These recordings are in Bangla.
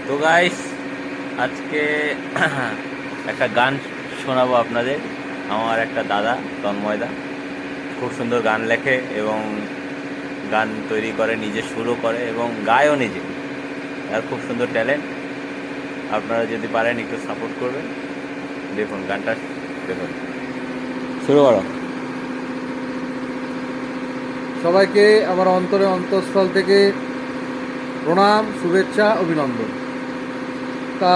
তো গাইস, আজকে একটা গান শোনাবো আপনাদের। আমার একটা দাদা, তন্ময়দা, খুব সুন্দর গান লেখে এবং গান তৈরি করে, নিজে সুরও করে এবং গায়ও নিজে। আর খুব সুন্দর ট্যালেন্ট। আপনারা যদি পারেন একটু সাপোর্ট করবেন। দেখুন গানটা, দেখুন, শুরু করো। সবাইকে আমার অন্তঃস্থল থেকে প্রণাম, শুভেচ্ছা, অভিনন্দন। তা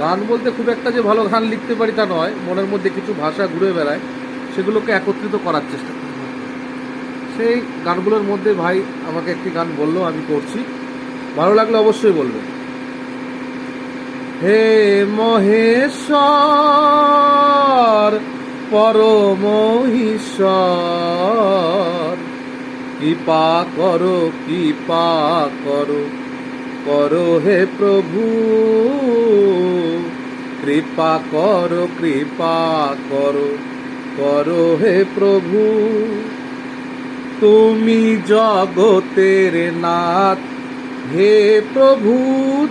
গান বলতে খুব একটা যে ভালো গান লিখতে পারি তা নয়, মনের মধ্যে কিছু ভাষা ঘুরে বেড়ায়, সেগুলোকে একত্রিত করার চেষ্টা করি। সেই গানগুলোর মধ্যে ভাই আমাকে একটি গান বললো, আমি করছি। ভালো লাগলে অবশ্যই বলবেন। হে মহেশ্বর, পরম ঈশ্বর, কৃপা করো, কৃপা করো, করো হে প্রভু, কৃপা করো, কৃপা করো, করো হে প্রভু। তুমি জগতের নাথ, হে প্রভু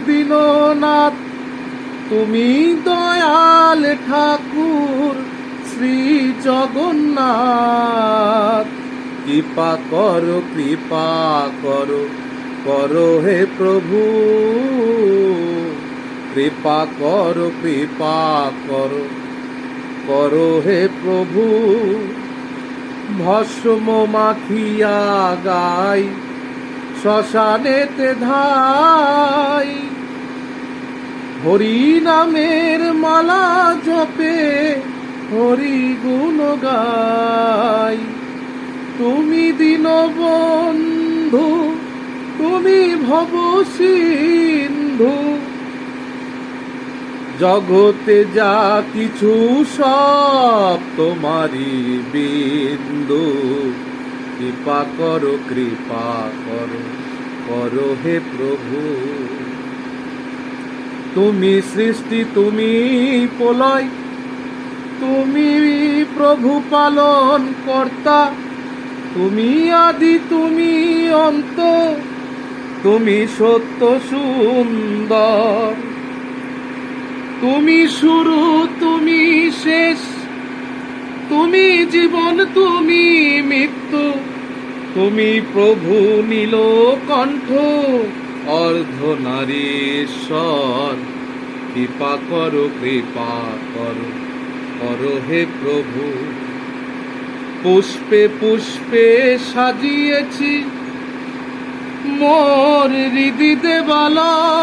দীননাথ, তুমি দয়াল ঠাকুর শ্রী জগন্নাথ। কৃপা করো, কৃপা করো, করো হে প্রভু, কৃপা করো, কৃপা করো, করো হে প্রভু। ভস্ম মাখিয়া গাই, শ্মশানেতে ধাই, হরি নামের মালা জপে, হরি গুণ গাই। তুমি দীনবন্ধু, তুমি ভব সিন্ধু, জগতে যা কিছু সব তোমারি বিন্দু। কৃপা করো, কৃপা করো, করো হে প্রভু। তুমি সৃষ্টি, তুমি প্রলয়, তুমি প্রভু পালন কর্তা, তুমি আদি, তুমি অন্ত, তুমি সত্য সুন্দর। তুমি শুরু, তুমি শেষ, তুমি জীবন, তুমি মৃত্যু, তুমি প্রভু নীলকণ্ঠ, অর্ধনারীশ্বর। কৃপা করো, কৃপা করো, করো হে প্রভু। পুষ্পে পুষ্পে সাজিয়েছি মোর হৃদি দেবালয়।